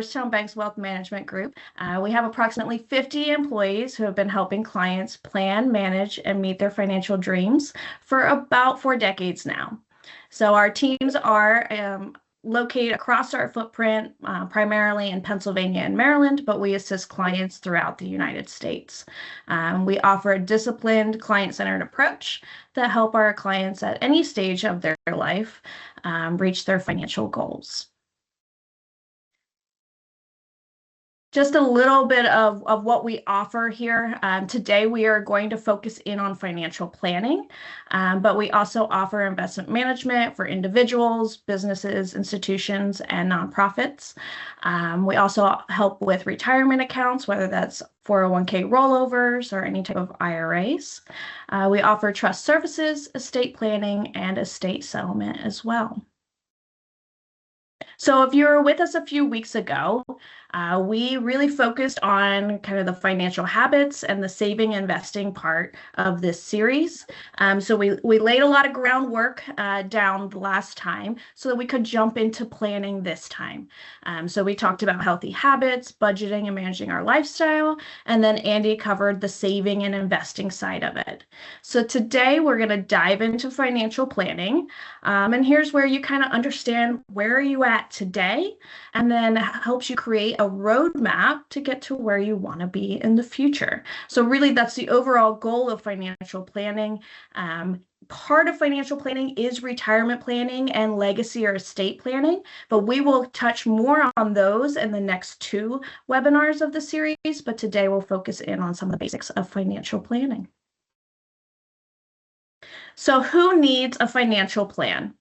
Town Bank's Wealth Management Group. We have approximately 50 employees who have been helping clients plan, manage, and meet their financial dreams for about 4 decades now. So our teams are located across our footprint, primarily in Pennsylvania and Maryland, but we assist clients throughout the United States. We offer a disciplined, client-centered approach that help our clients at any stage of their life reach their financial goals. Just a little bit of what we offer here. Today, we are going to focus in on financial planning, but we also offer investment management for individuals, businesses, institutions, and nonprofits. We also help with retirement accounts, whether that's 401k rollovers or any type of IRAs. We offer trust services, estate planning, and estate settlement as well. So if you were with us a few weeks ago, we really focused on kind of the financial habits and the saving investing part of this series. So we laid a lot of groundwork down the last time so that we could jump into planning this time. So we talked about healthy habits, budgeting and managing our lifestyle, and then Andy covered the saving and investing side of it. So today we're going to dive into financial planning. And here's where you kind of understand where are you at today, and then helps you create a roadmap to get to where you want to be in the future. So really that's the overall goal of financial planning. Part of financial planning is retirement planning and legacy or estate planning, but we will touch more on those in the next 2 webinars of the series, but today we'll focus in on some of the basics of financial planning. So who needs a financial plan?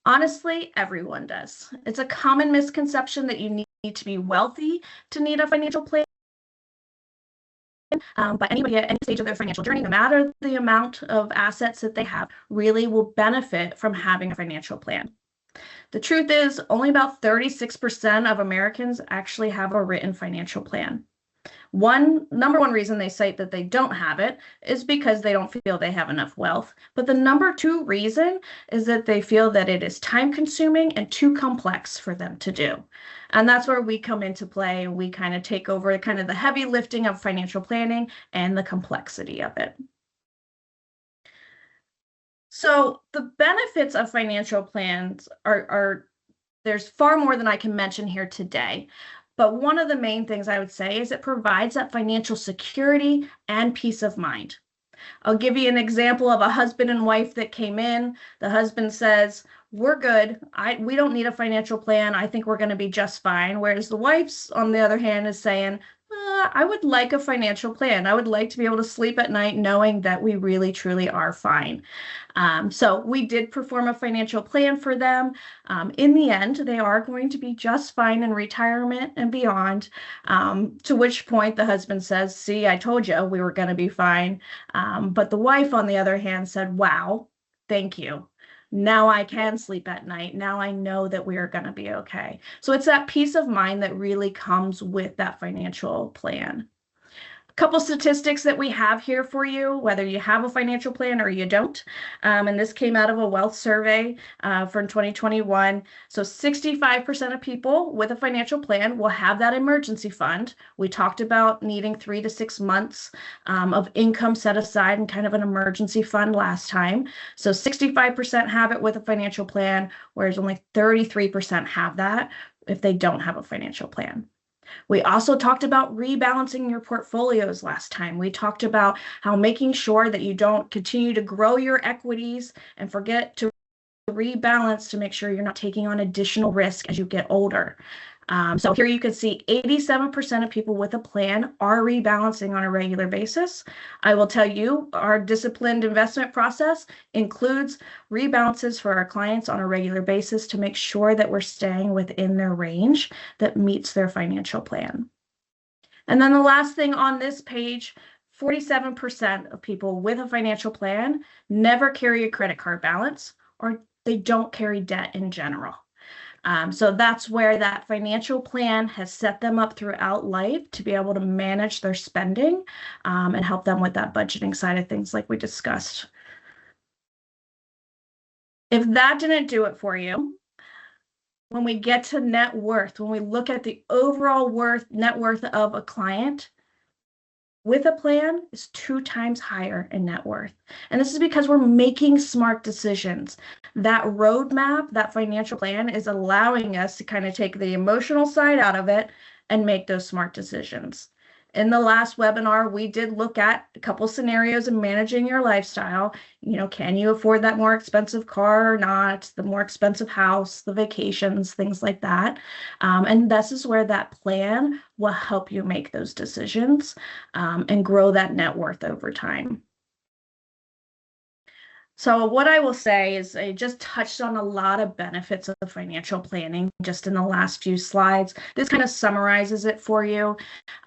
Honestly, everyone does. It's a common misconception that you need to be wealthy to need a financial plan. But anybody at any stage of their financial journey, no matter the amount of assets that they have, really will benefit from having a financial plan. The truth is, only about 36% of Americans actually have a written financial plan. Number one reason they cite that they don't have it is because they don't feel they have enough wealth. But the number 2 reason is that they feel that it is time consuming and too complex for them to do. And that's where we come into play. We kind of take over kind of the heavy lifting of financial planning and the complexity of it. So the benefits of financial plans are there's far more than I can mention here today. But one of the main things I would say is it provides that financial security and peace of mind. I'll give you an example of a husband and wife that came in. The husband says, we're good. We don't need a financial plan. I think we're going to be just fine. Whereas the wife's, on the other hand, is saying, I would like a financial plan. I would like to be able to sleep at night knowing that we really, truly are fine. So we did perform a financial plan for them. In the end, they are going to be just fine in retirement and beyond, to which point the husband says, see, I told you we were going to be fine. But the wife, on the other hand, said, wow, thank you. Now I can sleep at night. Now I know that we are going to be okay. So it's that peace of mind that really comes with that financial plan. A couple statistics that we have here for you, whether you have a financial plan or you don't. And this came out of a wealth survey from 2021. So 65% of people with a financial plan will have that emergency fund. We talked about needing 3 to 6 months of income set aside in kind of an emergency fund last time. So 65% have it with a financial plan, whereas only 33% have that if they don't have a financial plan. We also talked about rebalancing your portfolios last time. We talked about how making sure that you don't continue to grow your equities and forget to rebalance to make sure you're not taking on additional risk as you get older. So here you can see 87% of people with a plan are rebalancing on a regular basis. I will tell you, our disciplined investment process includes rebalances for our clients on a regular basis to make sure that we're staying within their range that meets their financial plan. And then the last thing on this page, 47% of people with a financial plan never carry a credit card balance, or they don't carry debt in general. So that's where that financial plan has set them up throughout life to be able to manage their spending and help them with that budgeting side of things like we discussed. If that didn't do it for you, when we get to net worth, when we look at the overall net worth of a client, with a plan is 2 times higher in net worth. And this is because we're making smart decisions. That roadmap, that financial plan is allowing us to kind of take the emotional side out of it and make those smart decisions. In the last webinar, we did look at a couple scenarios in managing your lifestyle. Can you afford that more expensive car or not? The more expensive house, the vacations, things like that. And this is where that plan will help you make those decisions and grow that net worth over time. So what I will say is I just touched on a lot of benefits of financial planning just in the last few slides. This kind of summarizes it for you,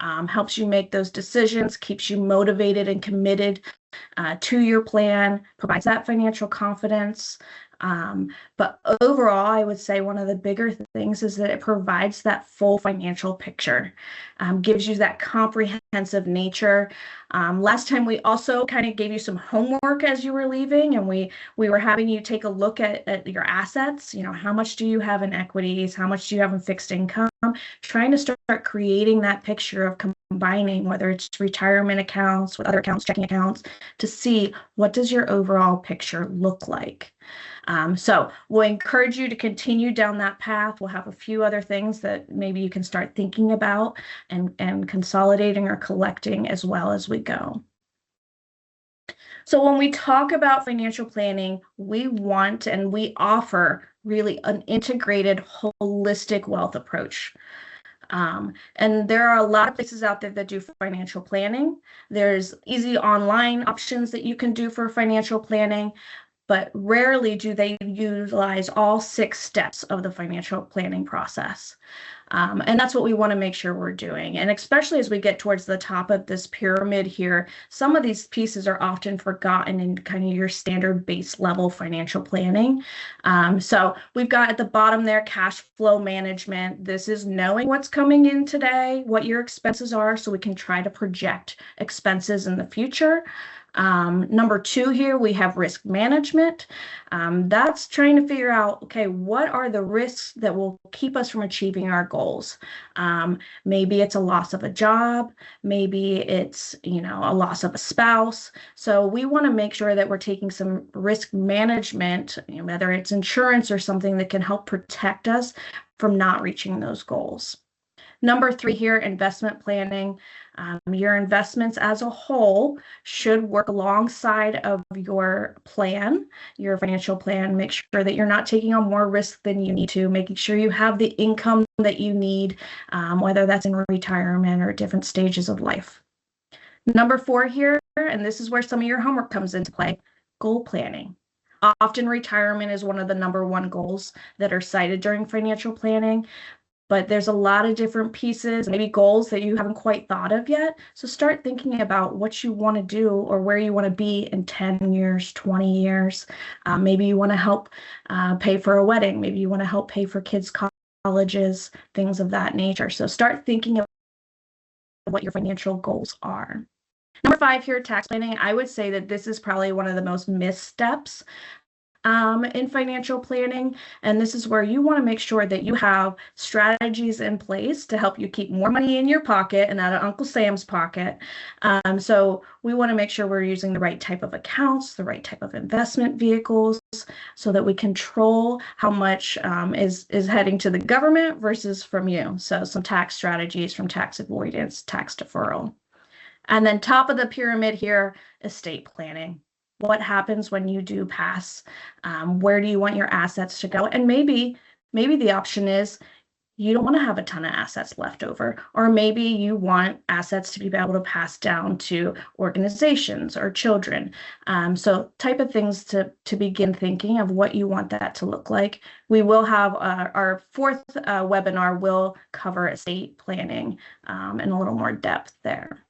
helps you make those decisions, keeps you motivated and committed to your plan, provides that financial confidence. But overall, I would say one of the bigger things is that it provides that full financial picture, gives you that comprehensive nature. Last time we also kind of gave you some homework as you were leaving, and we were having you take a look at your assets. How much do you have in equities? How much do you have in fixed income? Trying to start creating that picture of combining, whether it's retirement accounts with other accounts, checking accounts, to see what does your overall picture look like. So we'll encourage you to continue down that path. We'll have a few other things that maybe you can start thinking about and consolidating or collecting as well as we go. So when we talk about financial planning, we want and we offer really an integrated, holistic wealth approach. And there are a lot of places out there that do financial planning. There's easy online options that you can do for financial planning, but rarely do they utilize all 6 steps of the financial planning process. And that's what we want to make sure we're doing. And especially as we get towards the top of this pyramid here, some of these pieces are often forgotten in kind of your standard base level financial planning. So we've got at the bottom there, cash flow management. This is knowing what's coming in today, what your expenses are, so we can try to project expenses in the future. Number 2 here, we have risk management. That's trying to figure out, okay, what are the risks that will keep us from achieving our goals? Maybe it's a loss of a job, maybe it's, a loss of a spouse. So we want to make sure that we're taking some risk management, whether it's insurance or something that can help protect us from not reaching those goals. Number 3 here, investment planning. Your investments as a whole should work alongside of your plan, your financial plan. Make sure that you're not taking on more risk than you need to, making sure you have the income that you need, whether that's in retirement or different stages of life. Number 4 here, and this is where some of your homework comes into play, goal planning. Often retirement is one of the number 1 goals that are cited during financial planning. But there's a lot of different pieces, maybe goals that you haven't quite thought of yet. So start thinking about what you want to do or where you want to be in 10 years, 20 years. Maybe you want to help pay for a wedding. Maybe you want to help pay for kids' colleges, things of that nature. So start thinking of what your financial goals are. Number 5 here, tax planning. I would say that this is probably one of the most missed steps in financial planning. And this is where you want to make sure that you have strategies in place to help you keep more money in your pocket and out of Uncle Sam's pocket. So we want to make sure we're using the right type of accounts, the right type of investment vehicles, so that we control how much is heading to the government versus from you. So some tax strategies from tax avoidance, tax deferral. And then top of the pyramid here, estate planning. What happens when you do pass? Where do you want your assets to go? And maybe the option is you don't want to have a ton of assets left over, or maybe you want assets to be able to pass down to organizations or children. So type of things to begin thinking of what you want that to look like. We will have our 4th webinar will cover estate planning in a little more depth there.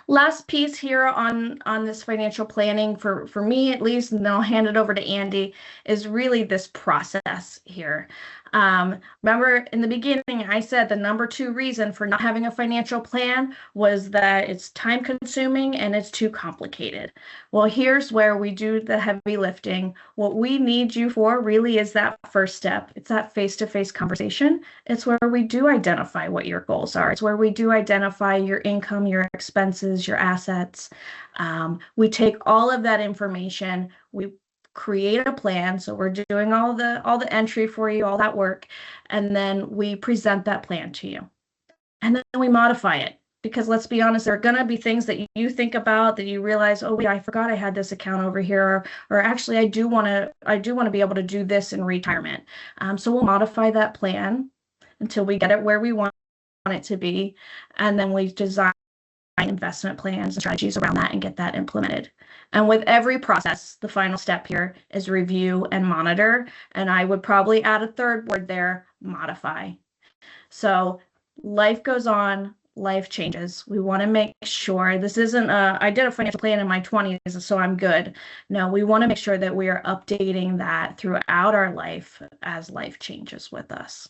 Last piece here on this financial planning for me at least, and then I'll hand it over to Andy, is really this process here. Remember in the beginning, I said the number two reason for not having a financial plan was that it's time consuming and it's too complicated. Well, here's where we do the heavy lifting. What we need you for really is that first step. It's that face-to-face conversation. It's where we do identify what your goals are. It's where we do identify your income, your expenses, your assets. We take all of that information, we create a plan. So we're doing all the entry for you, all that work, and then we present that plan to you. And then we modify it. Because let's be honest, there are going to be things that you think about that you realize, oh, wait, I forgot I had this account over here, or actually I do want to be able to do this in retirement. So we'll modify that plan until we get it where we want it to be, and then we design investment plans and strategies around that and get that implemented. And with every process, the final step here is review and monitor. And I would probably add a third word there, modify. So life goes on, life changes. We want to make sure this isn't I did a financial plan in my 20s, so I'm good. No, we want to make sure that we are updating that throughout our life as life changes with us.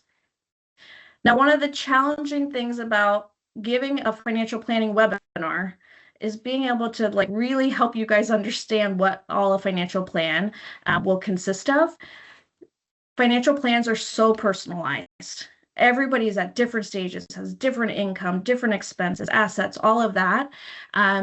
Now, one of the challenging things about giving a financial planning webinar is being able to really help you guys understand what all a financial plan will consist of. Financial plans are so personalized. Everybody's at different stages, has different income, different expenses, assets, all of that.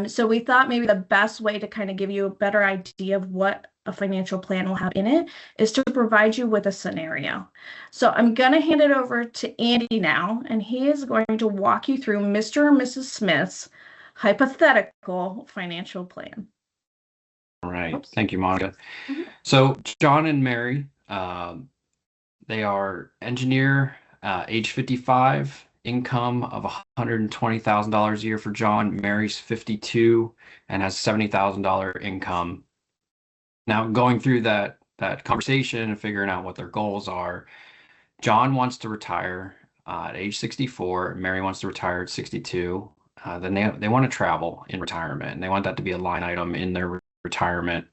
So we thought maybe the best way to kind of give you a better idea of what a financial plan will have in it is to provide you with a scenario. So I'm going to hand it over to Andy now, and he is going to walk you through Mr. and Mrs. Smith's hypothetical financial plan. All right. Oops. Thank you, Monica. So John and Mary, they are engineer, age 55, income of $120,000 a year for John. Mary's 52 and has $70,000 income. Now, going through that conversation and figuring out what their goals are, John wants to retire at age 64. Mary wants to retire at 62. Then they want to travel in retirement, and they want that to be a line item in their retirement.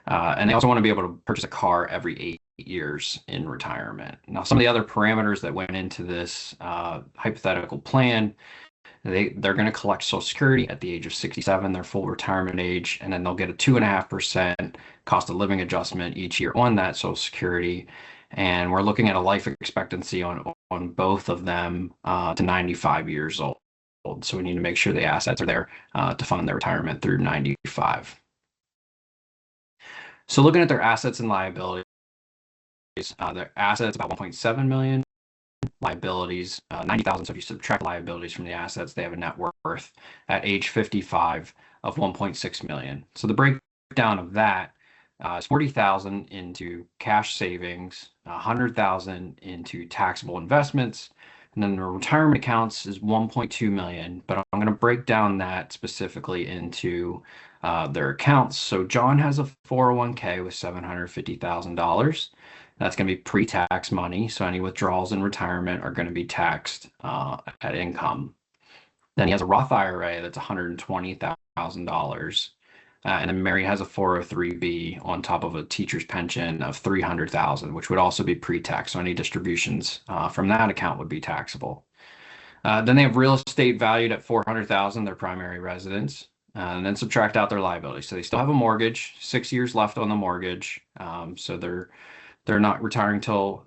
And they also want to be able to purchase a car every 8 years in retirement. Now, some of the other parameters that went into this hypothetical plan, they're going to collect Social Security at the age of 67, their full retirement age, and then they'll get a 2.5% cost of living adjustment each year on that Social Security. And we're looking at a life expectancy on both of them to 95 years old. So we need to make sure the assets are there to fund their retirement through 95. So looking at their assets and liabilities, their assets about 1.7 million, liabilities 90,000. So if you subtract liabilities from the assets, they have a net worth at age 55 of 1.6 million. So the breakdown of that is 40,000 into cash savings, 100,000 into taxable investments, and then the retirement accounts is 1.2 million. But I'm going to break down that specifically into their accounts. So John has a 401k with $750,000. That's going to be pre-tax money. So any withdrawals in retirement are going to be taxed at income. Then he has a Roth IRA that's $120,000. And then Mary has a 403b on top of a teacher's pension of $300,000, which would also be pre-tax. So any distributions from that account would be taxable. Then they have real estate valued at $400,000, their primary residence, and then subtract out their liabilities. So they still have a mortgage, 6 years left on the mortgage. So they're not retiring till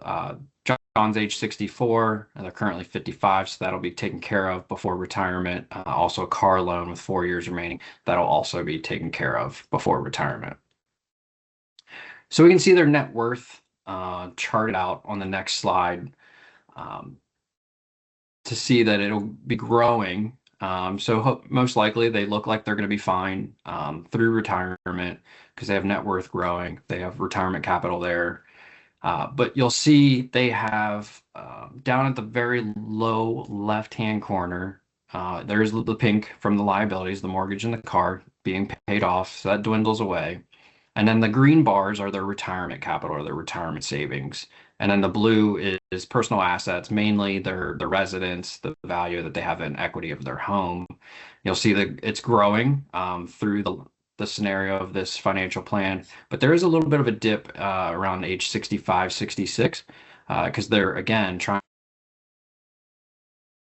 John's age 64, and they're currently 55, so that'll be taken care of before retirement. Also a car loan with 4 years remaining, that'll also be taken care of before retirement. So we can see their net worth charted out on the next slide to see that it'll be growing. So most likely they look like they're going to be fine through retirement because they have net worth growing. They have retirement capital there. But you'll see they have down at the very low left-hand corner, there's the pink from the liabilities, the mortgage and the car being paid off. So that dwindles away. And then the green bars are their retirement capital or their retirement savings. And then the blue is personal assets, mainly their residence, the value that they have in equity of their home. You'll see that it's growing through the scenario of this financial plan, but there is a little bit of a dip around age 65, 66. because they're, again, trying to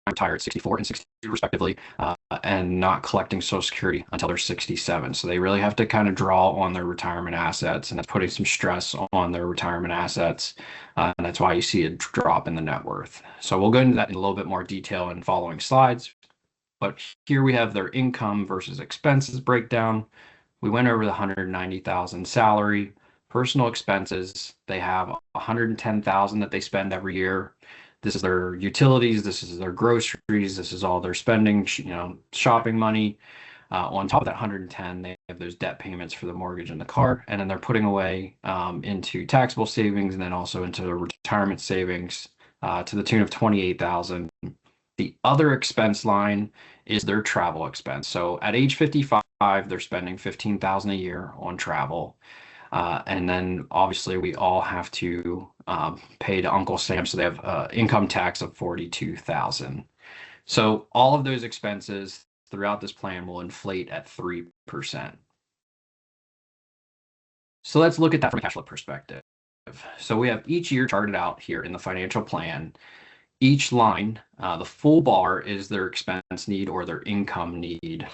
retire at 64 and 62 respectively, and not collecting Social Security until they're 67. So they really have to kind of draw on their retirement assets, and that's putting some stress on their retirement assets. And that's why you see a drop in the net worth. So we'll go into that in a little bit more detail in following slides. But here we have their income versus expenses breakdown. We went over the 190,000 salary, personal expenses. They have 110,000 that they spend every year. This is their utilities. This is their groceries. This is all their spending, shopping money. On top of that 110, they have those debt payments for the mortgage and the car, and then they're putting away into taxable savings and then also into the retirement savings to the tune of 28,000. The other expense line is their travel expense. So at age 55, they're spending 15,000 a year on travel. And then obviously we all have to pay to Uncle Sam. So they have income tax of 42,000. So all of those expenses throughout this plan will inflate at 3%. So let's look at that from a cash flow perspective. So we have each year charted out here in the financial plan. Each line, the full bar is their expense need or their income need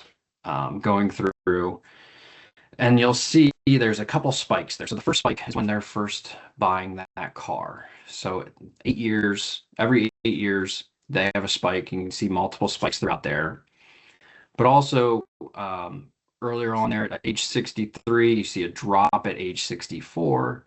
going through. And you'll see there's a couple spikes there. So the first spike is when they're first buying that car. So 8 years, every 8 years, they have a spike. You can see multiple spikes throughout there. But also earlier on there at age 63, you see a drop at age 64.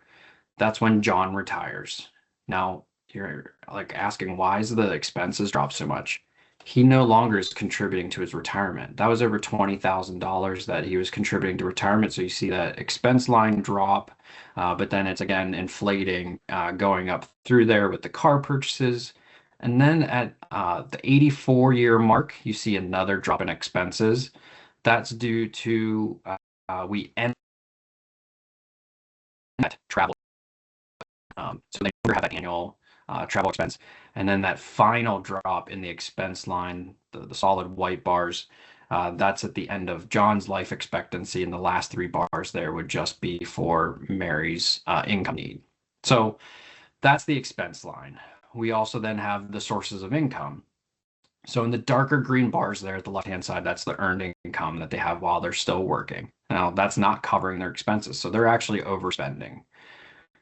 That's when John retires. Now, you're like asking, why is the expenses drop so much? He no longer is contributing to his retirement. That was over $20,000 that he was contributing to retirement. So you see that expense line drop, but then it's again inflating, going up through there with the car purchases. And then at the 84-year mark, you see another drop in expenses. That's due to we end that travel. So they never have that annual travel expense. And then that final drop in the expense line, the solid white bars, that's at the end of John's life expectancy. And the last 3 bars there would just be for Mary's income need. So that's the expense line. We also then have the sources of income. So in the darker green bars there at the left-hand side, that's the earned income that they have while they're still working. Now, that's not covering their expenses. So they're actually overspending.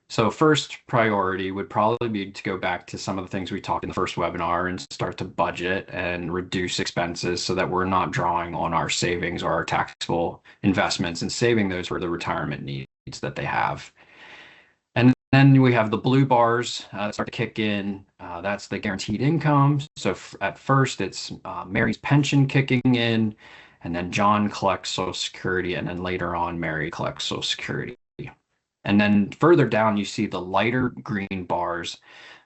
So first priority would probably be to go back to some of the things we talked in the first webinar and start to budget and reduce expenses so that we're not drawing on our savings or our taxable investments and saving those for the retirement needs that they have. And then we have the blue bars that start to kick in. That's the guaranteed income. So at first it's Mary's pension kicking in, and then John collects Social Security, and then later on Mary collects Social Security. And then further down, you see the lighter green bars.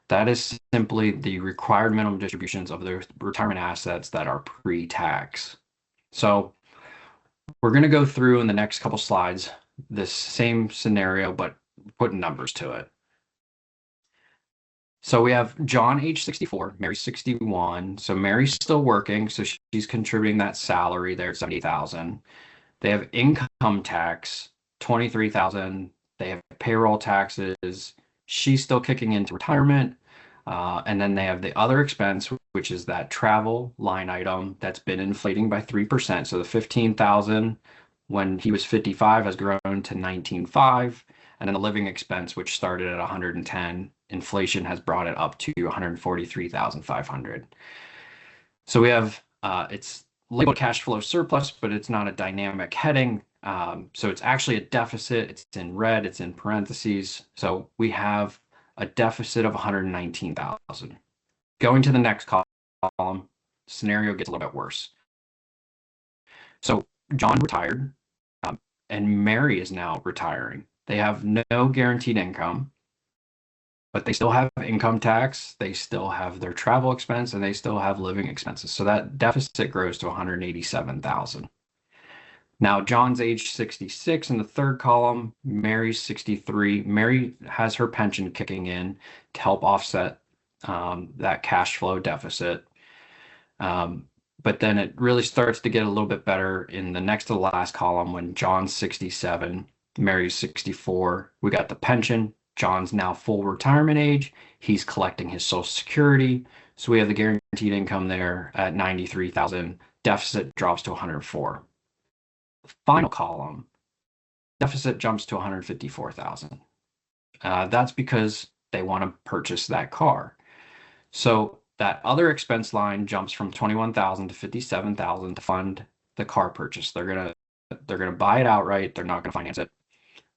That is simply the required minimum distributions of the retirement assets that are pre-tax. So we're going to go through in the next couple slides this same scenario, but putting numbers to it. So we have John, age 64, Mary 61. So Mary's still working, so she's contributing that salary there at 70,000. They have income tax, 23,000. They have payroll taxes. She's still kicking into retirement. And then they have the other expense, which is that travel line item that's been inflating by 3%. So the 15,000 when he was 55 has grown to 19,500. And then the living expense, which started at 110, inflation has brought it up to 143,500. So we have, it's labeled cash flow surplus, but it's not a dynamic heading. So it's actually a deficit. It's in red, it's in parentheses. So we have a deficit of 119,000. Going to the next column, scenario gets a little bit worse. So John retired, and Mary is now retiring. They have no guaranteed income, but they still have income tax, they still have their travel expense, and they still have living expenses. So that deficit grows to 187,000. Now, John's age 66 in the third column, Mary's 63. Mary has her pension kicking in to help offset that cash flow deficit. But then it really starts to get a little bit better in the next to the last column when John's 67, Mary's 64. We got the pension John's now full retirement age. He's collecting his Social Security. So we have the guaranteed income there at 93,000. Deficit drops to 104. The final column, deficit jumps to 154,000. That's because they want to purchase that car. So that other expense line jumps from 21,000 to 57,000 to fund the car purchase. They're gonna buy it outright. They're not gonna finance it.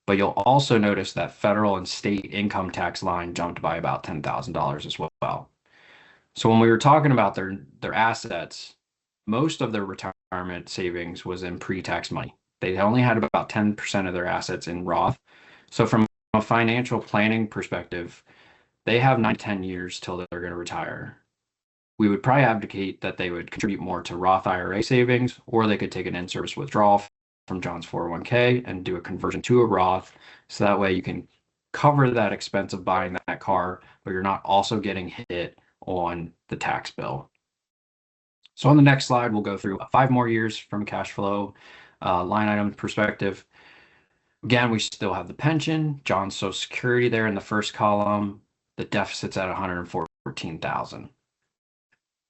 But you'll also notice that federal and state income tax line jumped by about $10,000 as well. So when we were talking about their assets, most of their retirement savings was in pre-tax money. They only had about 10% of their assets in Roth. So from a financial planning perspective, they have 9 to 10 years till they're going to retire. We would probably advocate that they would contribute more to Roth IRA savings, or they could take an in-service withdrawal from John's 401k and do a conversion to a Roth. So that way you can cover that expense of buying that car, but you're not also getting hit on the tax bill. So on the next slide, we'll go through 5 more years from a cash flow line item perspective. Again, we still have the pension, John's Social Security there in the first column. The deficit's at 114,000.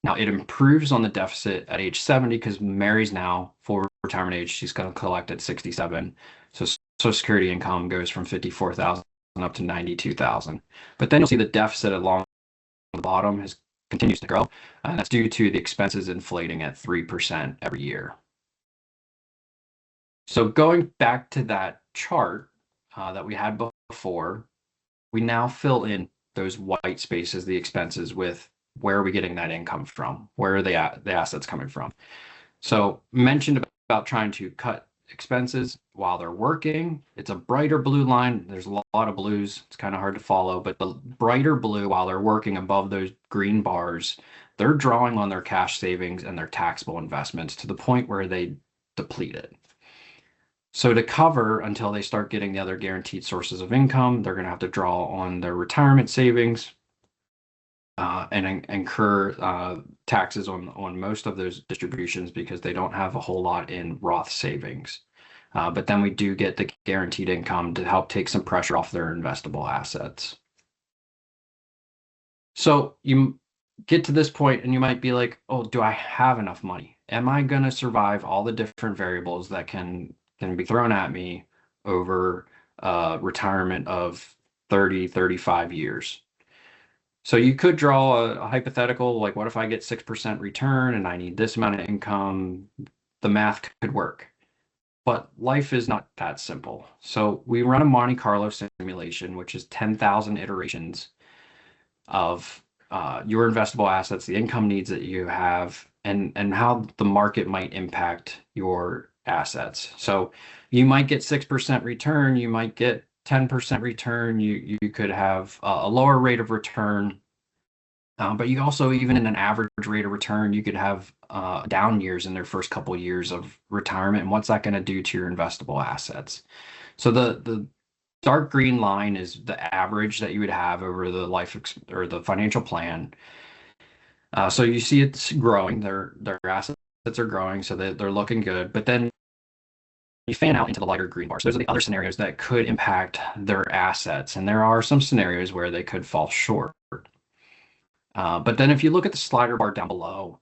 Now it improves on the deficit at age 70 because Mary's now full retirement age. She's going to collect at 67. So Social Security income goes from 54,000 up to 92,000. But then you'll see the deficit along the bottom continues to grow. And that's due to the expenses inflating at 3% every year. So going back to that chart that we had before, we now fill in those white spaces, the expenses, with where are we getting that income from? Where are the assets coming from? So mentioned about trying to cut expenses while they're working. It's a brighter blue line. There's a lot of blues. It's kind of hard to follow, but the brighter blue while they're working above those green bars, they're drawing on their cash savings and their taxable investments to the point where they deplete it. So to cover until they start getting the other guaranteed sources of income, they're going to have to draw on their retirement savings and incur taxes on most of those distributions because they don't have a whole lot in Roth savings. But then we do get the guaranteed income to help take some pressure off their investable assets. So you get to this point and you might be like, oh, do I have enough money? Am I going to survive all the different variables that can be thrown at me over retirement of 30, 35 years? So you could draw a hypothetical, like what if I get 6% return and I need this amount of income? The math could work. But life is not that simple. So we run a Monte Carlo simulation, which is 10,000 iterations of your investable assets, the income needs that you have, and how the market might impact your assets. So you might get 6% return, you might get 10% return, you could have a lower rate of return, but you also, even in an average rate of return, you could have down years in their first couple years of retirement. And what's that going to do to your investable assets? So the dark green line is the average that you would have over the life or the financial plan. So you see it's growing, their assets are growing, so they're looking good. But then you fan out into the lighter green bars. Those are the other scenarios that could impact their assets. And there are some scenarios where they could fall short. But then if you look at the slider bar down below,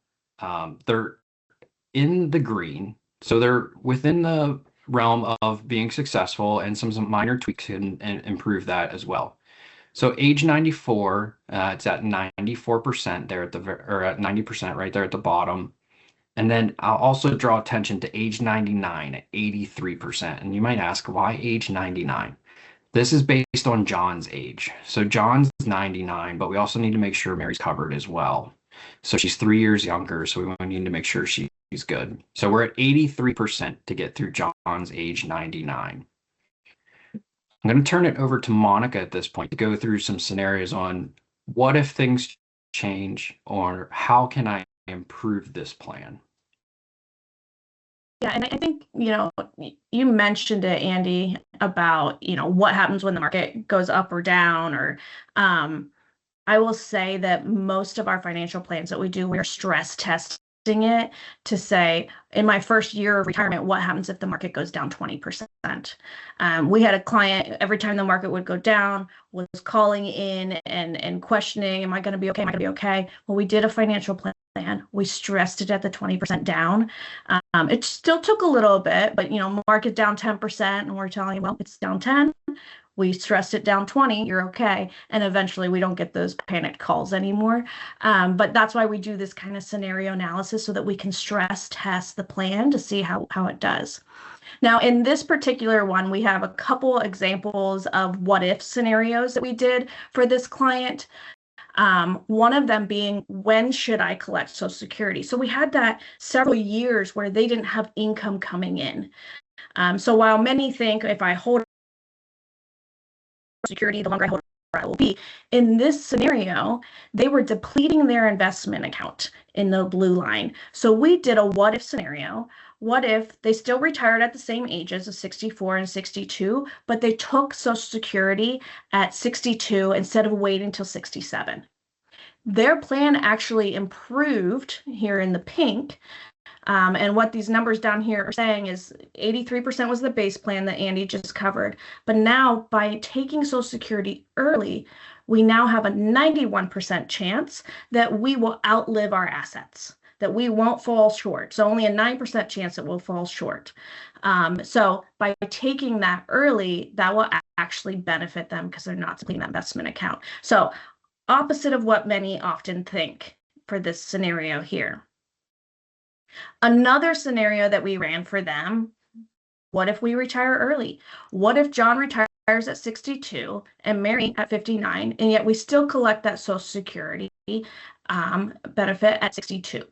they're in the green. So they're within the realm of being successful, and some minor tweaks can improve that as well. So age 94, it's at 94% there at 90% right there at the bottom. And then I'll also draw attention to age 99 at 83%. And you might ask, why age 99? This is based on John's age. So John's 99, but we also need to make sure Mary's covered as well. So she's 3 years younger, so we need to make sure she's good. So we're at 83% to get through John's age 99. I'm going to turn it over to Monica at this point to go through some scenarios on what if things change, or how can I improve this plan? Yeah, and I think, you mentioned it, Andy, about, what happens when the market goes up or down, or I will say that most of our financial plans that we do, we're stress testing it to say, in my first year of retirement, what happens if the market goes down 20%? We had a client, every time the market would go down, was calling in and questioning, am I going to be okay? Am I going to be okay? Well, we did a financial plan. We stressed it at the 20% down. It still took a little bit, but market down 10%, and we're telling you, well, it's down 10. We stressed it down 20, you're okay. And eventually we don't get those panicked calls anymore. But that's why we do this kind of scenario analysis, so that we can stress test the plan to see how it does. Now, in this particular one, we have a couple examples of what if scenarios that we did for this client. One of them being, when should I collect Social Security? So we had that several years where they didn't have income coming in. So while many think if I hold Security, the longer I hold it will be, in this scenario, they were depleting their investment account in the blue line. So we did a what if scenario. What if they still retired at the same ages of 64 and 62, but they took Social Security at 62 instead of waiting till 67? Their plan actually improved here in the pink. And what these numbers down here are saying is 83% was the base plan that Andy just covered. But now, by taking Social Security early, we now have a 91% chance that we will outlive our assets, that we won't fall short. So only a 9% chance that we'll fall short. So by taking that early, that will actually benefit them because they're not depleting that investment account. So opposite of what many often think for this scenario here. Another scenario that we ran for them, what if we retire early? What if John retires at 62 and Mary at 59, and yet we still collect that Social Security benefit at 62?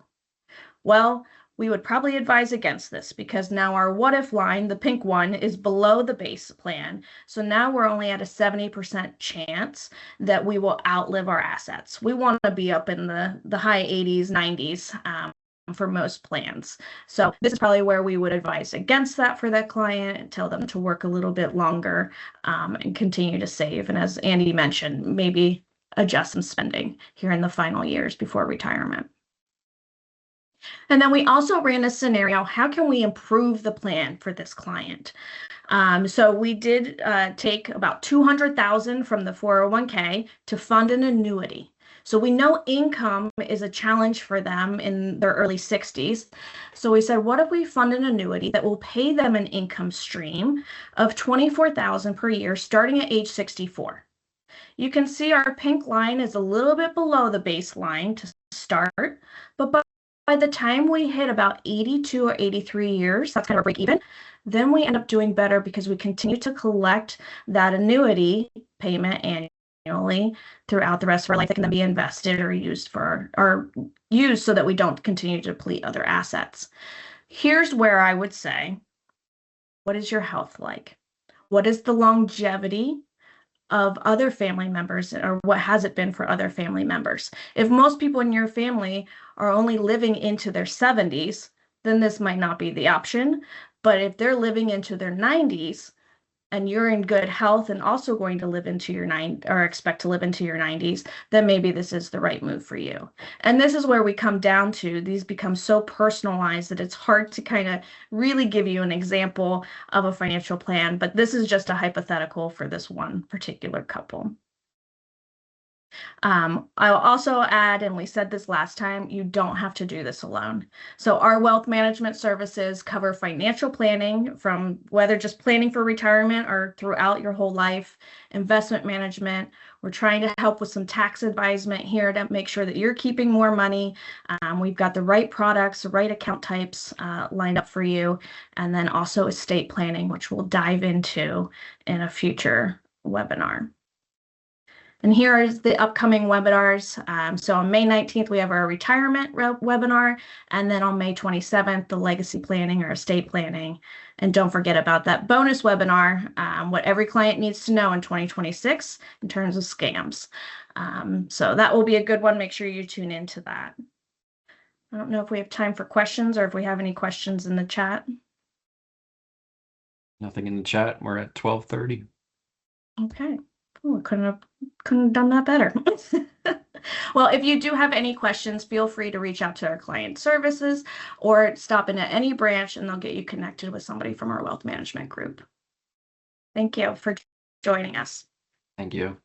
Well, we would probably advise against this, because now our what if line, the pink one, is below the base plan. So now we're only at a 70% chance that we will outlive our assets. We want to be up in the high 80s, 90s. For most plans. So this is probably where we would advise against that for that client and tell them to work a little bit longer and continue to save. And as Andy mentioned, maybe adjust some spending here in the final years before retirement. And then we also ran a scenario, how can we improve the plan for this client? So we did take about $200,000 from the 401k to fund an annuity. So we know income is a challenge for them in their early 60s. So we said, what if we fund an annuity that will pay them an income stream of $24,000 per year starting at age 64? You can see our pink line is a little bit below the baseline to start, but by the time we hit about 82 or 83 years, that's kind of a break even, then we end up doing better because we continue to collect that annuity payment annually throughout the rest of our life that can then be invested or used so that we don't continue to deplete other assets. Here's where I would say, what is your health like? What is the longevity of other family members, or what has it been for other family members? If most people in your family are only living into their 70s, then this might not be the option. But if they're living into their 90s and you're in good health and also going to live into your expect to live into your 90s, then maybe this is the right move for you. And this is where we come down to, these become so personalized that it's hard to kind of really give you an example of a financial plan, but this is just a hypothetical for this one particular couple. I'll also add, and we said this last time, you don't have to do this alone. So our wealth management services cover financial planning, from whether just planning for retirement or throughout your whole life, investment management. We're trying to help with some tax advisement here to make sure that you're keeping more money. We've got the right products, the right account types lined up for you. And then also estate planning, which we'll dive into in a future webinar. And here is the upcoming webinars. So on May 19th, we have our retirement webinar. And then on May 27th, the legacy planning or estate planning. And don't forget about that bonus webinar, what every client needs to know in 2026 in terms of scams. So that will be a good one. Make sure you tune into that. I don't know if we have time for questions or if we have any questions in the chat. Nothing in the chat. We're at 12:30. Okay. Oh, couldn't have done that better. Well, if you do have any questions, feel free to reach out to our client services or stop in at any branch and they'll get you connected with somebody from our wealth management group. Thank you for joining us. Thank you.